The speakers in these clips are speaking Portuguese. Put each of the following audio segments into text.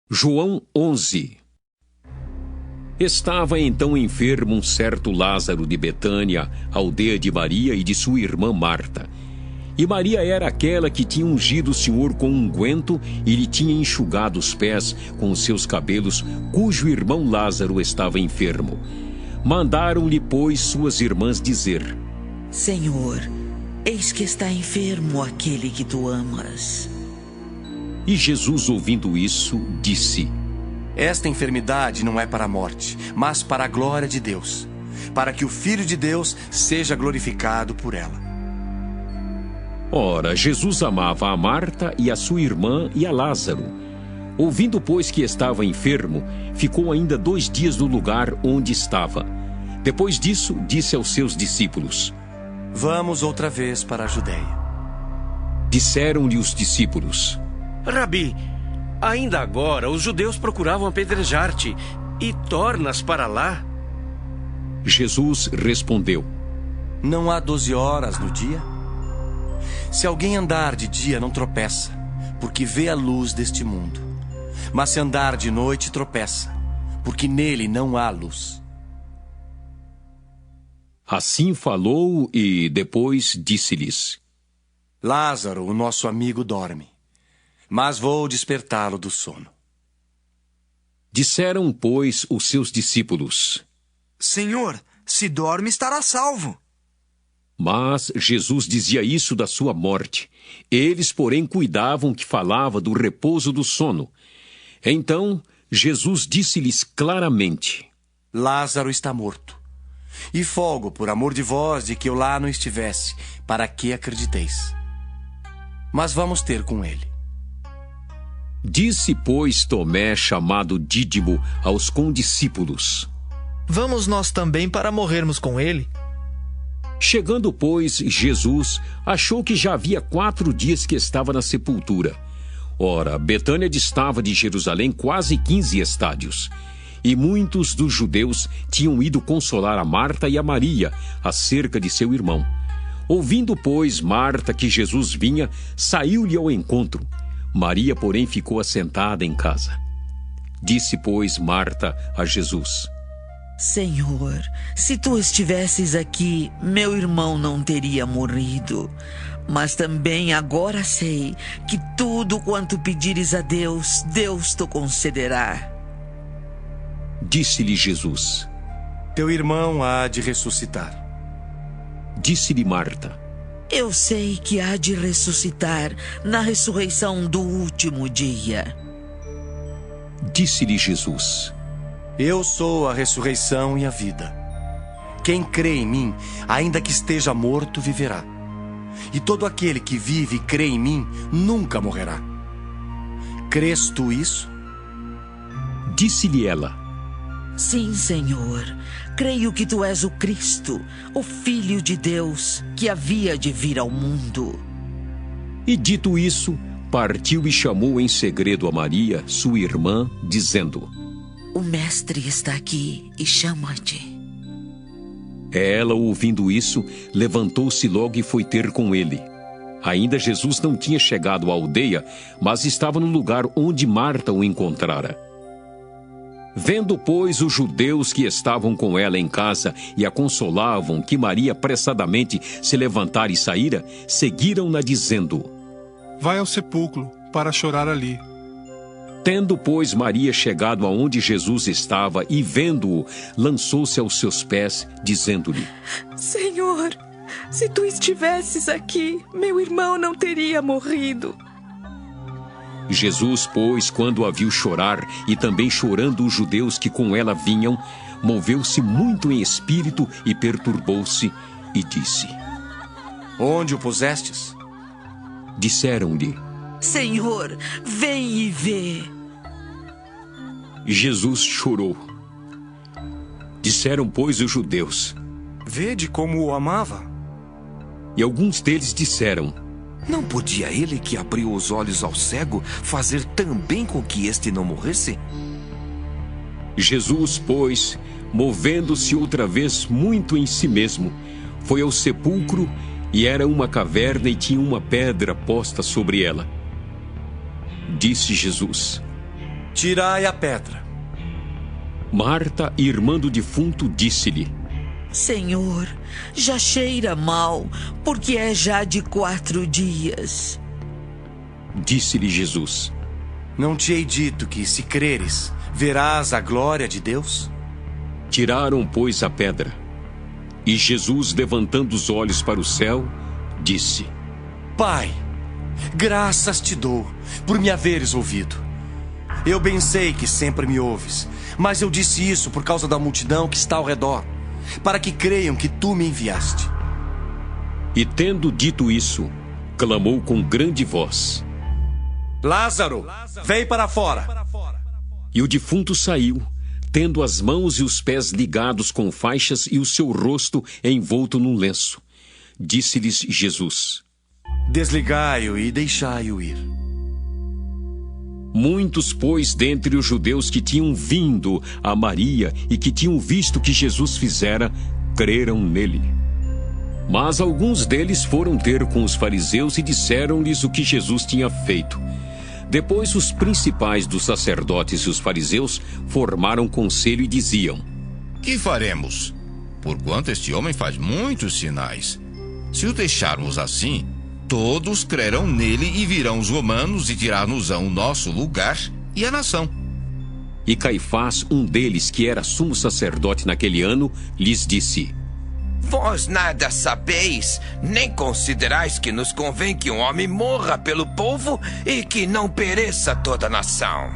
João 11. Estava então enfermo um certo Lázaro de Betânia, aldeia de Maria e de sua irmã Marta. E Maria era aquela que tinha ungido o Senhor com unguento e lhe tinha enxugado os pés com os seus cabelos, cujo irmão Lázaro estava enfermo. Mandaram-lhe, pois, suas irmãs dizer: Senhor, eis que está enfermo aquele que tu amas. E Jesus, ouvindo isso, disse: Esta enfermidade não é para a morte, mas para a glória de Deus, para que o Filho de Deus seja glorificado por ela. Ora, Jesus amava a Marta e a sua irmã e a Lázaro. Ouvindo, pois, que estava enfermo, ficou ainda 2 dias no lugar onde estava. Depois disso, disse aos seus discípulos: Vamos outra vez para a Judeia. Disseram-lhe os discípulos: Rabi, ainda agora os judeus procuravam apedrejar-te, e tornas para lá? Jesus respondeu: Não há 12 horas no dia? Se alguém andar de dia, não tropeça, porque vê a luz deste mundo. Mas se andar de noite, tropeça, porque nele não há luz. Assim falou e depois disse-lhes: Lázaro, o nosso amigo, dorme, mas vou despertá-lo do sono. Disseram, pois, os seus discípulos: Senhor, se dorme, estará salvo. Mas Jesus dizia isso da sua morte. Eles, porém, cuidavam que falava do repouso do sono. Então, Jesus disse-lhes claramente: Lázaro está morto. E folgo por amor de vós de que eu lá não estivesse, para que acrediteis. Mas vamos ter com ele. Disse, pois, Tomé, chamado Dídimo, aos condiscípulos: Vamos nós também para morrermos com ele? Chegando, pois, Jesus achou que já havia 4 dias que estava na sepultura. Ora, Betânia distava de Jerusalém quase 15 estádios. E muitos dos judeus tinham ido consolar a Marta e a Maria acerca de seu irmão. Ouvindo, pois, Marta que Jesus vinha, saiu-lhe ao encontro. Maria, porém, ficou assentada em casa. Disse, pois, Marta a Jesus: Senhor, se tu estivesses aqui, meu irmão não teria morrido. Mas também agora sei que tudo quanto pedires a Deus, Deus te concederá. Disse-lhe Jesus: Teu irmão há de ressuscitar. Disse-lhe Marta: Eu sei que há de ressuscitar na ressurreição do último dia. Disse-lhe Jesus: Eu sou a ressurreição e a vida. Quem crê em mim, ainda que esteja morto, viverá. E todo aquele que vive e crê em mim, nunca morrerá. Crês tu isso? Disse-lhe ela: Sim, Senhor, creio que tu és o Cristo, o Filho de Deus, que havia de vir ao mundo. E dito isso, partiu e chamou em segredo a Maria, sua irmã, dizendo: O Mestre está aqui e chama-te. Ela, ouvindo isso, levantou-se logo e foi ter com ele. Ainda Jesus não tinha chegado à aldeia, mas estava no lugar onde Marta o encontrara. Vendo, pois, os judeus que estavam com ela em casa e a consolavam que Maria apressadamente se levantara e saíra, seguiram-na dizendo: Vai ao sepulcro para chorar ali. Tendo, pois, Maria chegado aonde Jesus estava e vendo-o, lançou-se aos seus pés, dizendo-lhe: Senhor, se tu estivesses aqui, meu irmão não teria morrido. Jesus, pois, quando a viu chorar, e também chorando os judeus que com ela vinham, moveu-se muito em espírito e perturbou-se, e disse: Onde o pusestes? Disseram-lhe: Senhor, vem e vê. Jesus chorou. Disseram, pois, os judeus: Vede como o amava. E alguns deles disseram: Não podia ele que abriu os olhos ao cego fazer também com que este não morresse? Jesus, pois, movendo-se outra vez muito em si mesmo, foi ao sepulcro, e era uma caverna e tinha uma pedra posta sobre ela. Disse Jesus: Tirai a pedra. Marta, irmã do defunto, disse-lhe: Senhor, já cheira mal, porque é já de 4 dias. Disse-lhe Jesus: Não te hei dito que, se creres, verás a glória de Deus? Tiraram, pois, a pedra. E Jesus, levantando os olhos para o céu, disse: Pai, graças te dou por me haveres ouvido. Eu bem sei que sempre me ouves, mas eu disse isso por causa da multidão que está ao redor, para que creiam que tu me enviaste. E tendo dito isso, clamou com grande voz: Lázaro, vem para fora. E o defunto saiu, tendo as mãos e os pés ligados com faixas e o seu rosto envolto num lenço. Disse-lhes Jesus: Desligai-o e deixai-o ir. Muitos, pois, dentre os judeus que tinham vindo a Maria e que tinham visto o que Jesus fizera, creram nele. Mas alguns deles foram ter com os fariseus e disseram-lhes o que Jesus tinha feito. Depois os principais dos sacerdotes e os fariseus formaram conselho e diziam: Que faremos? Porquanto este homem faz muitos sinais. Se o deixarmos assim, todos crerão nele e virão os romanos e tirar-nos-ão o nosso lugar e a nação. E Caifás, um deles, que era sumo sacerdote naquele ano, lhes disse: Vós nada sabeis, nem considerais que nos convém que um homem morra pelo povo e que não pereça toda a nação.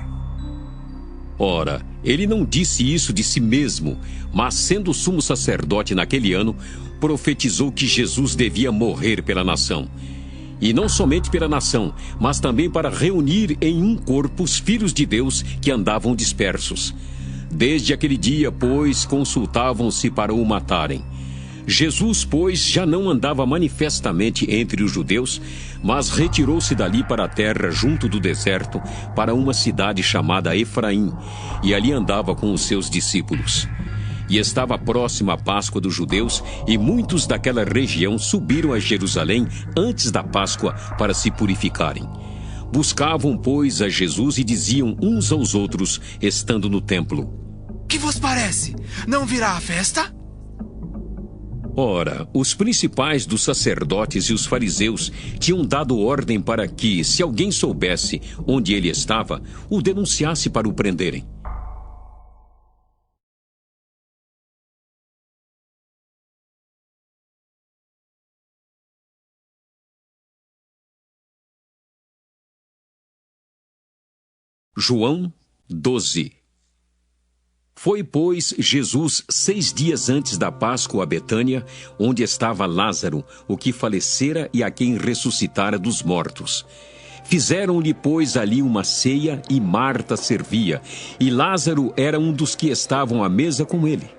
Ora, ele não disse isso de si mesmo, mas sendo sumo sacerdote naquele ano, profetizou que Jesus devia morrer pela nação. E não somente pela nação, mas também para reunir em um corpo os filhos de Deus que andavam dispersos. Desde aquele dia, pois, consultavam-se para o matarem. Jesus, pois, já não andava manifestamente entre os judeus, mas retirou-se dali para a terra junto do deserto, para uma cidade chamada Efraim, e ali andava com os seus discípulos. E estava próxima a Páscoa dos judeus, e muitos daquela região subiram a Jerusalém antes da Páscoa para se purificarem. Buscavam, pois, a Jesus e diziam uns aos outros, estando no templo: Que vos parece? Não virá a festa? Ora, os principais dos sacerdotes e os fariseus tinham dado ordem para que, se alguém soubesse onde ele estava, o denunciasse para o prenderem. João 12. Foi, pois, Jesus 6 dias antes da Páscoa a Betânia, onde estava Lázaro, o que falecera e a quem ressuscitara dos mortos. Fizeram-lhe, pois, ali uma ceia, e Marta servia, e Lázaro era um dos que estavam à mesa com ele.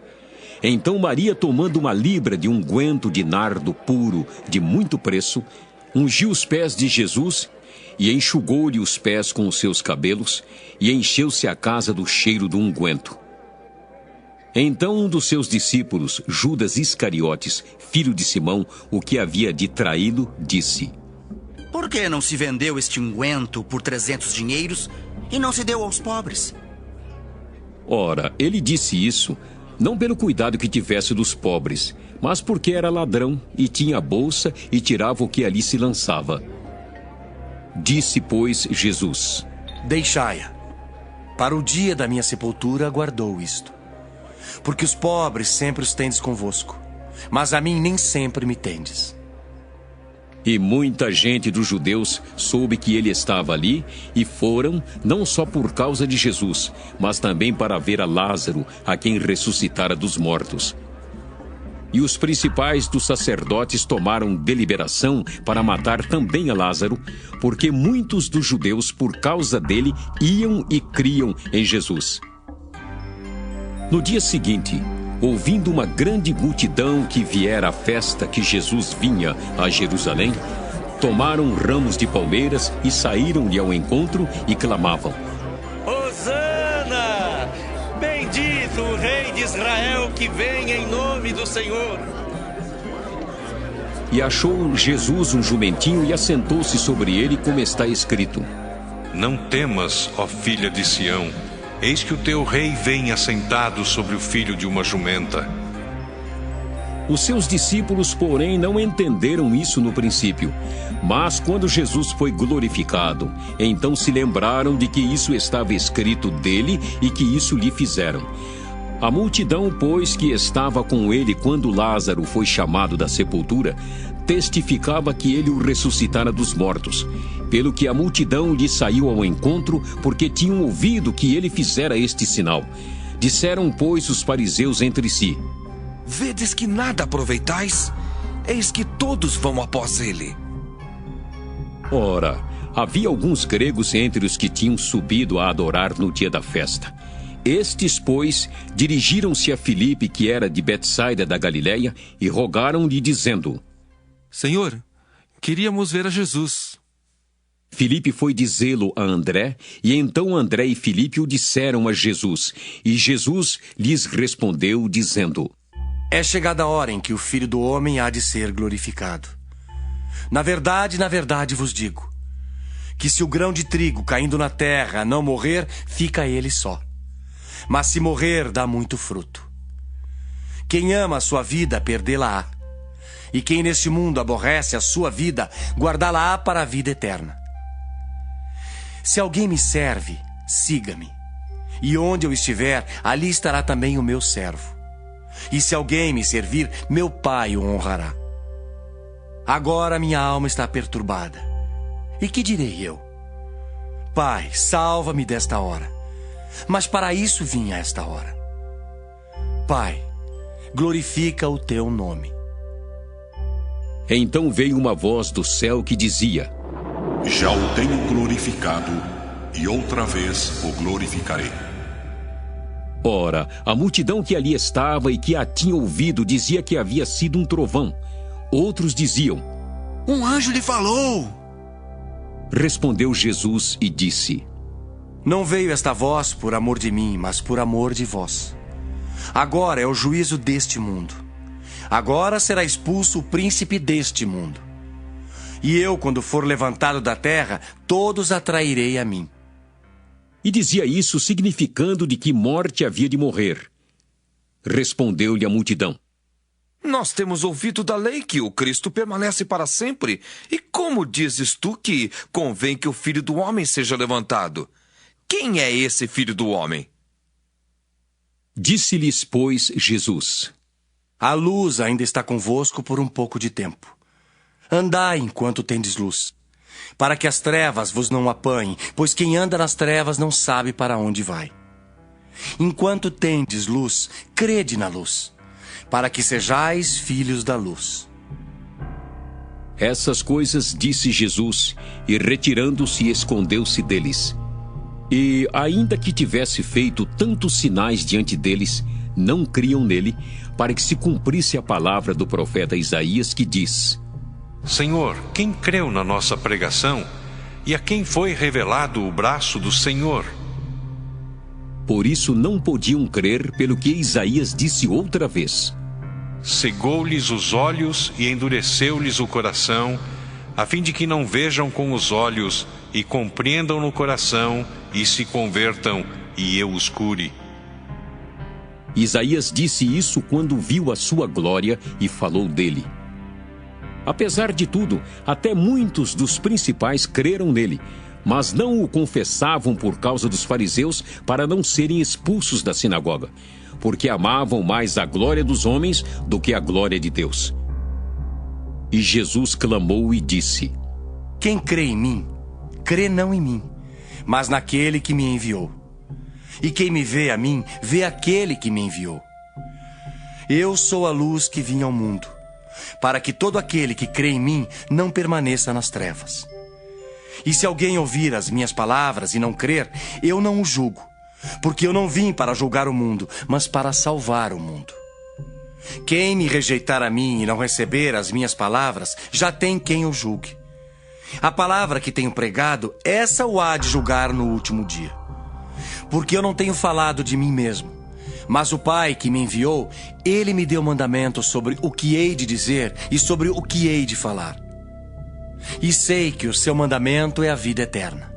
Então Maria, tomando uma libra de unguento de nardo puro, de muito preço, ungiu os pés de Jesus e enxugou-lhe os pés com os seus cabelos, e encheu-se a casa do cheiro do unguento. Então um dos seus discípulos, Judas Iscariotes, filho de Simão, o que havia de traí-lo, disse: Por que não se vendeu este unguento por 300 dinheiros e não se deu aos pobres? Ora, ele disse isso, não pelo cuidado que tivesse dos pobres, mas porque era ladrão e tinha a bolsa e tirava o que ali se lançava. Disse, pois, Jesus: Deixai-a. Para o dia da minha sepultura guardou isto. Porque os pobres sempre os tendes convosco, mas a mim nem sempre me tendes. E muita gente dos judeus soube que ele estava ali, e foram, não só por causa de Jesus, mas também para ver a Lázaro, a quem ressuscitara dos mortos. E os principais dos sacerdotes tomaram deliberação para matar também a Lázaro, porque muitos dos judeus, por causa dele, iam e criam em Jesus. No dia seguinte, ouvindo uma grande multidão que viera à festa que Jesus vinha a Jerusalém, tomaram ramos de palmeiras e saíram-lhe ao encontro e clamavam: Hosana! Bendito o Rei de Israel que vem em nome do Senhor! E achou Jesus um jumentinho e assentou-se sobre ele, como está escrito: Não temas, ó filha de Sião, eis que o teu rei vem assentado sobre o filho de uma jumenta. Os seus discípulos, porém, não entenderam isso no princípio. Mas quando Jesus foi glorificado, então se lembraram de que isso estava escrito dele e que isso lhe fizeram. A multidão, pois, que estava com ele quando Lázaro foi chamado da sepultura, testificava que ele o ressuscitara dos mortos, pelo que a multidão lhe saiu ao encontro, porque tinham ouvido que ele fizera este sinal. Disseram, pois, os fariseus entre si: Vedes que nada aproveitais? Eis que todos vão após ele. Ora, havia alguns gregos entre os que tinham subido a adorar no dia da festa. Estes, pois, dirigiram-se a Filipe, que era de Betsaida da Galileia, e rogaram-lhe, dizendo: Senhor, queríamos ver a Jesus. Filipe foi dizê-lo a André, e então André e Filipe o disseram a Jesus. E Jesus lhes respondeu, dizendo: É chegada a hora em que o Filho do Homem há de ser glorificado. Na verdade vos digo, que se o grão de trigo caindo na terra não morrer, fica ele só. Mas se morrer, dá muito fruto. Quem ama a sua vida, perdê-la-á. E quem neste mundo aborrece a sua vida, guardá-la-á para a vida eterna. Se alguém me serve, siga-me. E onde eu estiver, ali estará também o meu servo. E se alguém me servir, meu Pai o honrará. Agora minha alma está perturbada. E que direi eu? Pai, salva-me desta hora. Mas para isso vim a esta hora. Pai, glorifica o teu nome. Então veio uma voz do céu que dizia: Já o tenho glorificado, e outra vez o glorificarei. Ora, a multidão que ali estava e que a tinha ouvido dizia que havia sido um trovão. Outros diziam: Um anjo lhe falou. Respondeu Jesus e disse: Não veio esta voz por amor de mim, mas por amor de vós. Agora é o juízo deste mundo. Agora será expulso o príncipe deste mundo. E eu, quando for levantado da terra, todos atrairei a mim. E dizia isso significando de que morte havia de morrer. Respondeu-lhe a multidão: Nós temos ouvido da lei que o Cristo permanece para sempre. E como dizes tu que convém que o Filho do Homem seja levantado? Quem é esse Filho do Homem? Disse-lhes, pois, Jesus: A luz ainda está convosco por um pouco de tempo. Andai enquanto tendes luz, para que as trevas vos não apanhem, pois quem anda nas trevas não sabe para onde vai. Enquanto tendes luz, crede na luz, para que sejais filhos da luz. Essas coisas disse Jesus, e retirando-se, escondeu-se deles. E, ainda que tivesse feito tantos sinais diante deles, não criam nele, para que se cumprisse a palavra do profeta Isaías, que diz: Senhor, quem creu na nossa pregação? E a quem foi revelado o braço do Senhor? Por isso não podiam crer, pelo que Isaías disse outra vez: Cegou-lhes os olhos e endureceu-lhes o coração, a fim de que não vejam com os olhos e compreendam no coração e se convertam e eu os cure. Isaías disse isso quando viu a sua glória e falou dele. Apesar de tudo, até muitos dos principais creram nele, mas não o confessavam por causa dos fariseus, para não serem expulsos da sinagoga, porque amavam mais a glória dos homens do que a glória de Deus. E Jesus clamou e disse: Quem crê em mim, crê não em mim, mas naquele que me enviou. E quem me vê a mim, vê aquele que me enviou. Eu sou a luz que vim ao mundo, para que todo aquele que crê em mim não permaneça nas trevas. E se alguém ouvir as minhas palavras e não crer, eu não o julgo, porque eu não vim para julgar o mundo, mas para salvar o mundo. Quem me rejeitar a mim e não receber as minhas palavras, já tem quem o julgue. A palavra que tenho pregado, essa o há de julgar no último dia. Porque eu não tenho falado de mim mesmo, mas o Pai que me enviou, ele me deu mandamento sobre o que hei de dizer e sobre o que hei de falar. E sei que o seu mandamento é a vida eterna.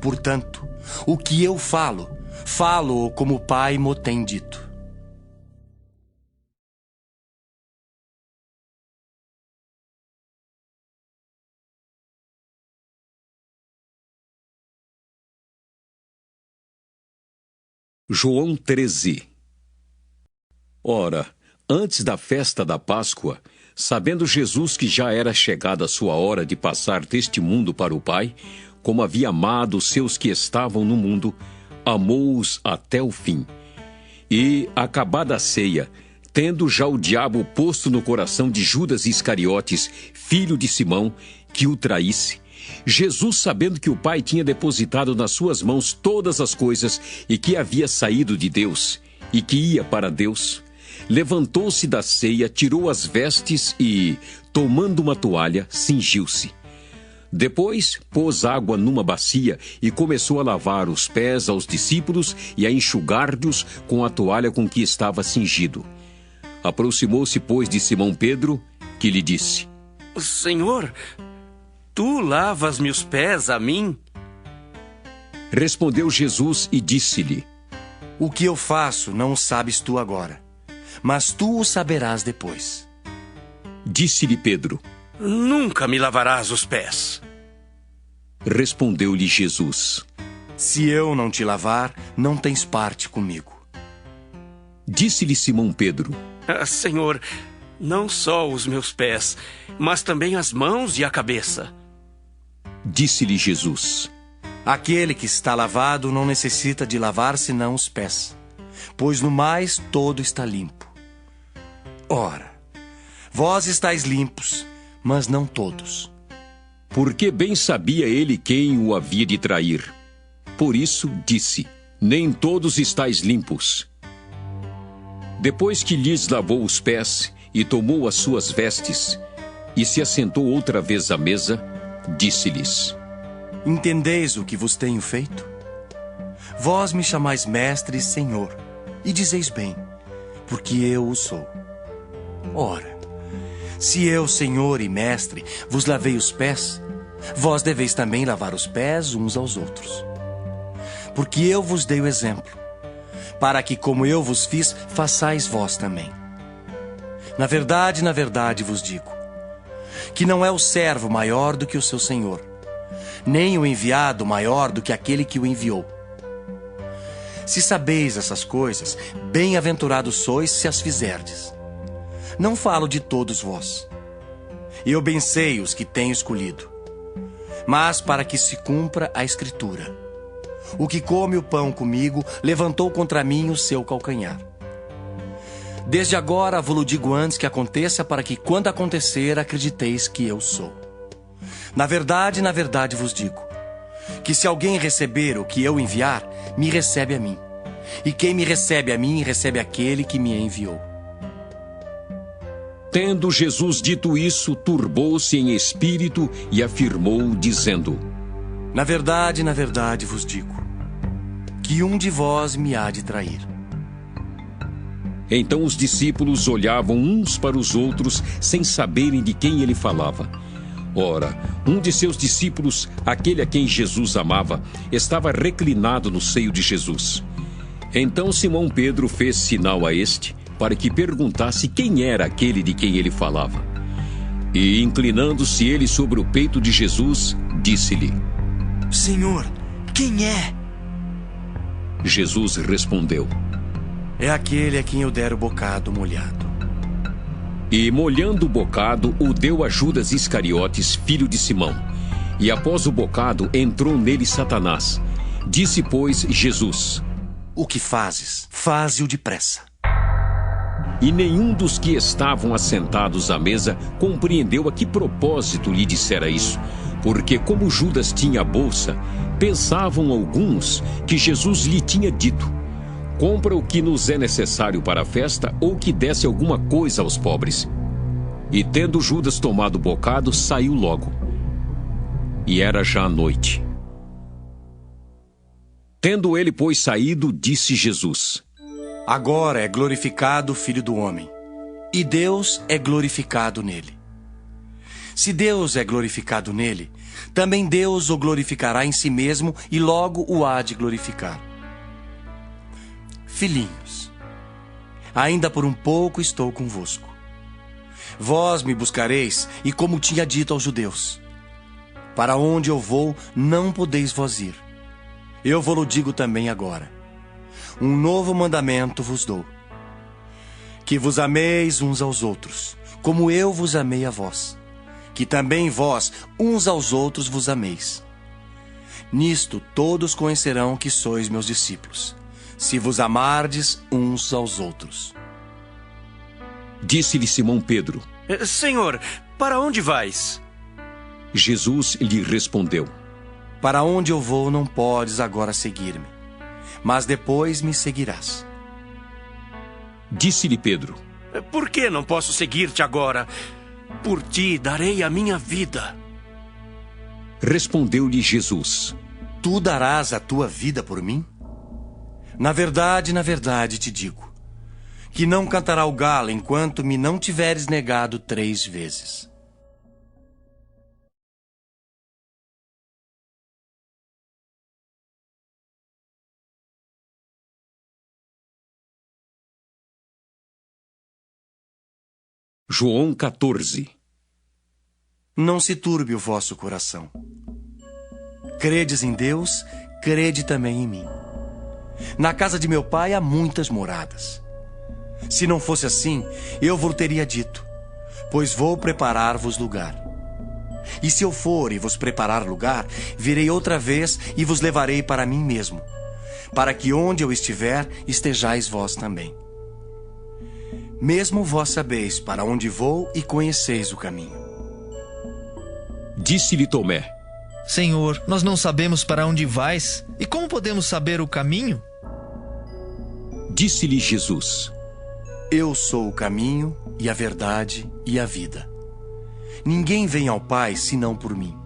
Portanto, o que eu falo, falo como o Pai mo tem dito. João 13. Ora, antes da festa da Páscoa, sabendo Jesus que já era chegada a sua hora de passar deste mundo para o Pai, como havia amado os seus que estavam no mundo, amou-os até o fim. E, acabada a ceia, tendo já o diabo posto no coração de Judas Iscariotes, filho de Simão, que o traísse, Jesus, sabendo que o Pai tinha depositado nas suas mãos todas as coisas e que havia saído de Deus e que ia para Deus, levantou-se da ceia, tirou as vestes e, tomando uma toalha, cingiu-se. Depois, pôs água numa bacia e começou a lavar os pés aos discípulos e a enxugar-lhes com a toalha com que estava cingido. Aproximou-se, pois, de Simão Pedro, que lhe disse: Senhor, tu lavas-me os pés a mim? Respondeu Jesus e disse-lhe: O que eu faço não o sabes tu agora, mas tu o saberás depois. Disse-lhe Pedro: Nunca me lavarás os pés. Respondeu-lhe Jesus: Se eu não te lavar, não tens parte comigo. Disse-lhe Simão Pedro: Senhor, não só os meus pés, mas também as mãos e a cabeça. Disse-lhe Jesus: Aquele que está lavado não necessita de lavar senão os pés, pois no mais todo está limpo. Ora, vós estáis limpos, mas não todos. Porque bem sabia ele quem o havia de trair. Por isso disse: Nem todos estáis limpos. Depois que lhes lavou os pés e tomou as suas vestes, e se assentou outra vez à mesa, disse-lhes: Entendeis o que vos tenho feito? Vós me chamais mestre e senhor, e dizeis bem, porque eu o sou. Ora, se eu, senhor e mestre, vos lavei os pés, vós deveis também lavar os pés uns aos outros. Porque eu vos dei o exemplo, para que, como eu vos fiz, façais vós também. Na verdade vos digo, que não é o servo maior do que o seu senhor, nem o enviado maior do que aquele que o enviou. Se sabeis essas coisas, bem-aventurados sois se as fizerdes. Não falo de todos vós. Eu bem sei os que tenho escolhido. Mas para que se cumpra a Escritura: o que come o pão comigo levantou contra mim o seu calcanhar. Desde agora vos-lo digo antes que aconteça, para que, quando acontecer, acrediteis que eu sou. Na verdade vos digo, que se alguém receber o que eu enviar, me recebe a mim. E quem me recebe a mim, recebe aquele que me enviou. Tendo Jesus dito isso, turbou-se em espírito e afirmou, dizendo: Na verdade vos digo, que um de vós me há de trair. Então os discípulos olhavam uns para os outros, sem saberem de quem ele falava. Ora, um de seus discípulos, aquele a quem Jesus amava, estava reclinado no seio de Jesus. Então Simão Pedro fez sinal a este, para que perguntasse quem era aquele de quem ele falava. E, inclinando-se ele sobre o peito de Jesus, disse-lhe: Senhor, quem é? Jesus respondeu: É aquele a quem eu der o bocado molhado. E, molhando o bocado, o deu a Judas Iscariotes, filho de Simão. E após o bocado, entrou nele Satanás. Disse, pois, Jesus: O que fazes, faze-o depressa. E nenhum dos que estavam assentados à mesa compreendeu a que propósito lhe dissera isso, porque, como Judas tinha a bolsa, pensavam alguns que Jesus lhe tinha dito: Compra o que nos é necessário para a festa, ou que desse alguma coisa aos pobres. E tendo Judas tomado o bocado, saiu logo. E era já noite. Tendo ele, pois, saído, disse Jesus: Agora é glorificado o Filho do Homem, e Deus é glorificado nele. Se Deus é glorificado nele, também Deus o glorificará em si mesmo e logo o há de glorificar. Filhinhos, ainda por um pouco estou convosco. Vós me buscareis, e como tinha dito aos judeus, para onde eu vou, não podeis vós ir. Eu vou-lo digo também agora. Um novo mandamento vos dou: que vos ameis uns aos outros, como eu vos amei a vós. Que também vós, uns aos outros, vos ameis. Nisto todos conhecerão que sois meus discípulos, se vos amardes uns aos outros. Disse-lhe Simão Pedro: Senhor, para onde vais? Jesus lhe respondeu: Para onde eu vou não podes agora seguir-me, mas depois me seguirás. Disse-lhe Pedro: Por que não posso seguir-te agora? Por ti darei a minha vida. Respondeu-lhe Jesus: Tu darás a tua vida por mim? Na verdade te digo, que não cantará o galo enquanto me não tiveres negado 3 vezes. João 14. Não se turbe o vosso coração. Credes em Deus, crede também em mim. Na casa de meu pai há muitas moradas. Se não fosse assim, eu vos teria dito, pois vou preparar-vos lugar. E se eu for e vos preparar lugar, virei outra vez e vos levarei para mim mesmo, para que onde eu estiver, estejais vós também. Mesmo vós sabeis para onde vou e conheceis o caminho. Disse-lhe Tomé: Senhor, nós não sabemos para onde vais, e como podemos saber o caminho? Disse-lhe Jesus: Eu sou o caminho e a verdade e a vida. Ninguém vem ao Pai senão por mim.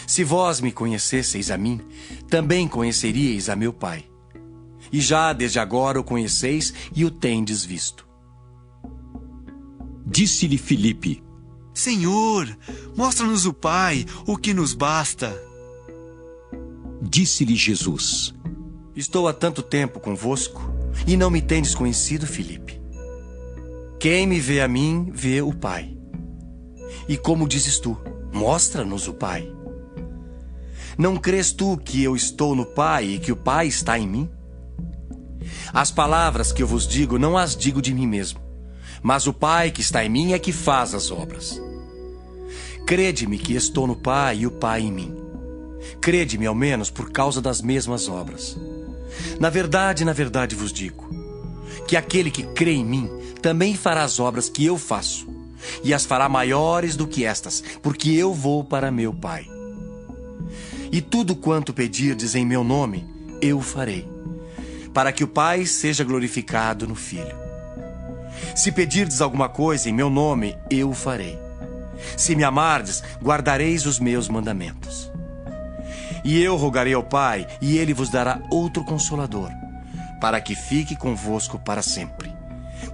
Se vós me conhecesseis a mim, também conheceríeis a meu Pai. E já desde agora o conheceis e o tendes visto. Disse-lhe Filipe: Senhor, mostra-nos o Pai, o que nos basta. Disse-lhe Jesus: Estou há tanto tempo convosco, e não me tendes conhecido, Filipe. Quem me vê a mim, vê o Pai. E como dizes tu, mostra-nos o Pai. Não crês tu que eu estou no Pai e que o Pai está em mim? As palavras que eu vos digo, não as digo de mim mesmo, mas o Pai que está em mim é que faz as obras. Crede-me que estou no Pai e o Pai em mim. Crede-me ao menos por causa das mesmas obras. Na verdade vos digo, que aquele que crê em mim também fará as obras que eu faço, e as fará maiores do que estas, porque eu vou para meu Pai. E tudo quanto pedirdes em meu nome, eu farei, para que o Pai seja glorificado no Filho. Se pedirdes alguma coisa em meu nome, eu o farei. Se me amardes, guardareis os meus mandamentos. E eu rogarei ao Pai, e ele vos dará outro Consolador, para que fique convosco para sempre.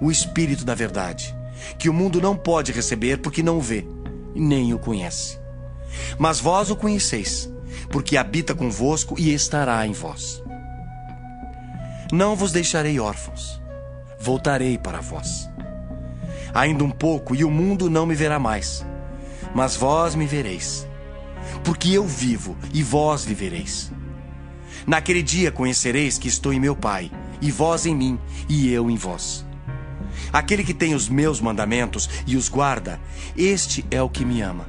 O Espírito da verdade, que o mundo não pode receber porque não o vê, nem o conhece. Mas vós o conheceis, porque habita convosco e estará em vós. Não vos deixarei órfãos. Voltarei para vós. Ainda um pouco e o mundo não me verá mais, mas vós me vereis, porque eu vivo e vós vivereis. Naquele dia conhecereis que estou em meu Pai, e vós em mim, e eu em vós. Aquele que tem os meus mandamentos e os guarda, este é o que me ama.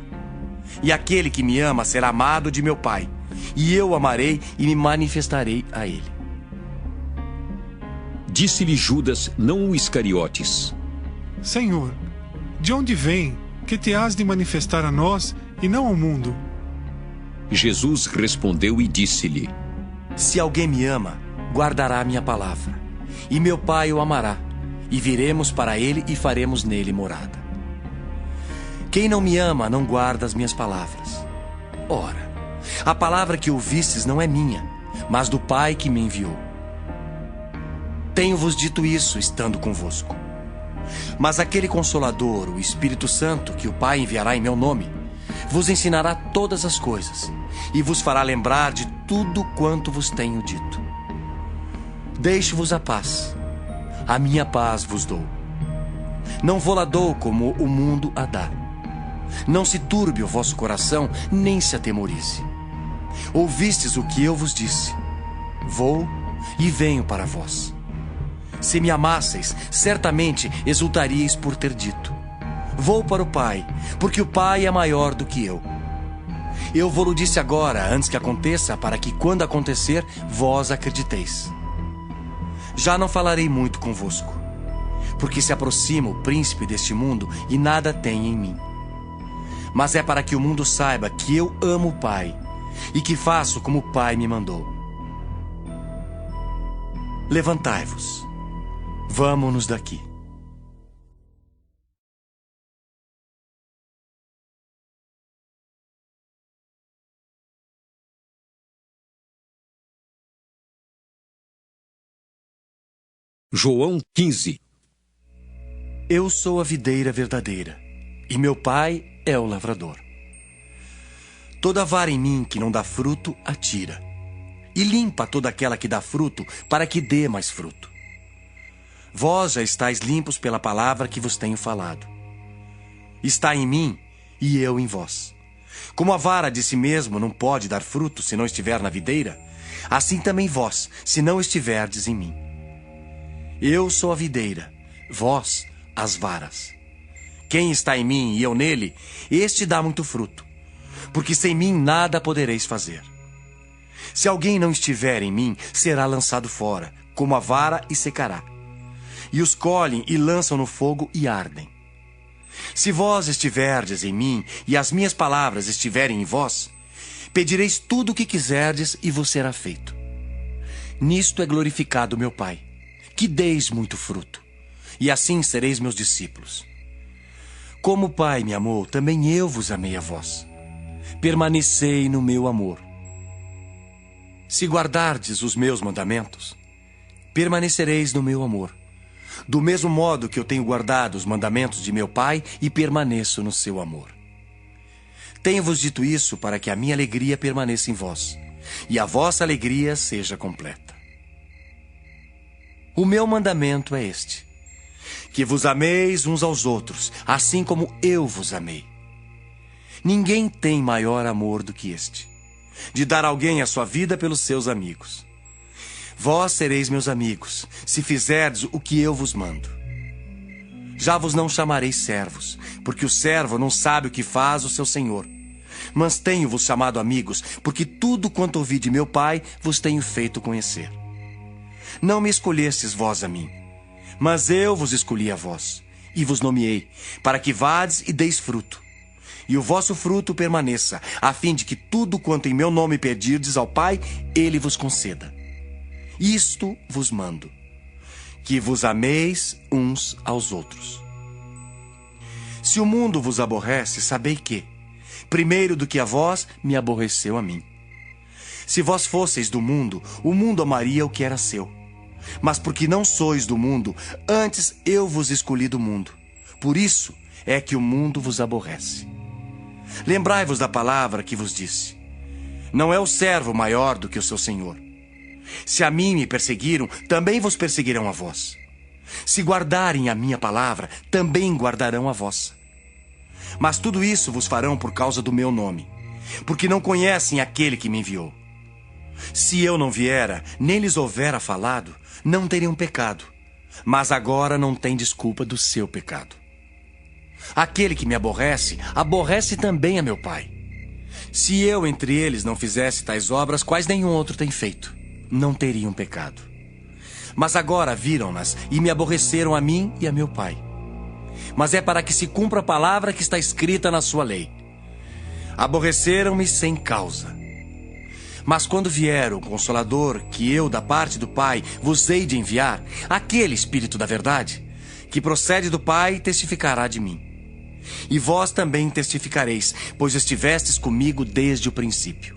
E aquele que me ama será amado de meu Pai, e eu o amarei e me manifestarei a ele. Disse-lhe Judas, não o Iscariotes: Senhor, de onde vem que te has de manifestar a nós e não ao mundo? Jesus respondeu e disse-lhe: Se alguém me ama, guardará a minha palavra, e meu Pai o amará, e viremos para ele e faremos nele morada. Quem não me ama não guarda as minhas palavras. Ora, a palavra que ouvistes não é minha, mas do Pai que me enviou. Tenho-vos dito isso estando convosco. Mas aquele Consolador, o Espírito Santo, que o Pai enviará em meu nome, vos ensinará todas as coisas e vos fará lembrar de tudo quanto vos tenho dito. Deixo-vos a paz. A minha paz vos dou. Não vou-la dou como o mundo a dá. Não se turbe o vosso coração, nem se atemorize. Ouvistes o que eu vos disse. Vou e venho para vós. Se me amasseis, certamente exultaríeis por ter dito: vou para o Pai, porque o Pai é maior do que eu. Eu vou-lo disse agora, antes que aconteça, para que, quando acontecer, vós acrediteis. Já não falarei muito convosco, porque se aproxima o príncipe deste mundo e nada tem em mim. Mas é para que o mundo saiba que eu amo o Pai e que faço como o Pai me mandou. Levantai-vos. Vamo-nos daqui. João 15. Eu sou a videira verdadeira, e meu Pai é o lavrador. Toda vara em mim que não dá fruto, atira, e limpa toda aquela que dá fruto, para que dê mais fruto. Vós já estáis limpos pela palavra que vos tenho falado. Está em mim e eu em vós. Como a vara de si mesmo não pode dar fruto se não estiver na videira, assim também vós, se não estiverdes em mim. Eu sou a videira, vós as varas. Quem está em mim e eu nele, este dá muito fruto, porque sem mim nada podereis fazer. Se alguém não estiver em mim, será lançado fora, como a vara, e secará. E os colhem e lançam no fogo e ardem. Se vós estiverdes em mim e as minhas palavras estiverem em vós, pedireis tudo o que quiserdes e vos será feito. Nisto é glorificado meu Pai, que deis muito fruto, e assim sereis meus discípulos. Como o Pai me amou, também eu vos amei a vós. Permanecei no meu amor. Se guardardes os meus mandamentos, permanecereis no meu amor, do mesmo modo que eu tenho guardado os mandamentos de meu Pai e permaneço no seu amor. Tenho-vos dito isso para que a minha alegria permaneça em vós, e a vossa alegria seja completa. O meu mandamento é este: que vos ameis uns aos outros, assim como eu vos amei. Ninguém tem maior amor do que este, de dar alguém a sua vida pelos seus amigos. Vós sereis meus amigos, se fizerdes o que eu vos mando. Já vos não chamarei servos, porque o servo não sabe o que faz o seu senhor. Mas tenho-vos chamado amigos, porque tudo quanto ouvi de meu Pai vos tenho feito conhecer. Não me escolhestes vós a mim, mas eu vos escolhi a vós, e vos nomeei, para que vades e deis fruto, e o vosso fruto permaneça, a fim de que tudo quanto em meu nome pedirdes ao Pai, Ele vos conceda. Isto vos mando, que vos ameis uns aos outros. Se o mundo vos aborrece, sabei que, primeiro do que a vós, me aborreceu a mim. Se vós fosseis do mundo, o mundo amaria o que era seu. Mas porque não sois do mundo, antes eu vos escolhi do mundo. Por isso é que o mundo vos aborrece. Lembrai-vos da palavra que vos disse: não é o servo maior do que o seu senhor. Se a mim me perseguiram, também vos perseguirão a vós. Se guardarem a minha palavra, também guardarão a vossa. Mas tudo isso vos farão por causa do meu nome, porque não conhecem aquele que me enviou. Se eu não viera, nem lhes houvera falado, não teriam pecado, mas agora não tem desculpa do seu pecado. Aquele que me aborrece, aborrece também a meu Pai. Se eu entre eles não fizesse tais obras, quais nenhum outro tem feito, não teriam pecado. Mas agora viram-nas e me aborreceram a mim e a meu Pai. Mas é para que se cumpra a palavra que está escrita na sua lei: aborreceram-me sem causa. Mas quando vier o Consolador, que eu, da parte do Pai, vos hei de enviar, aquele Espírito da verdade, que procede do Pai, testificará de mim. E vós também testificareis, pois estivestes comigo desde o princípio.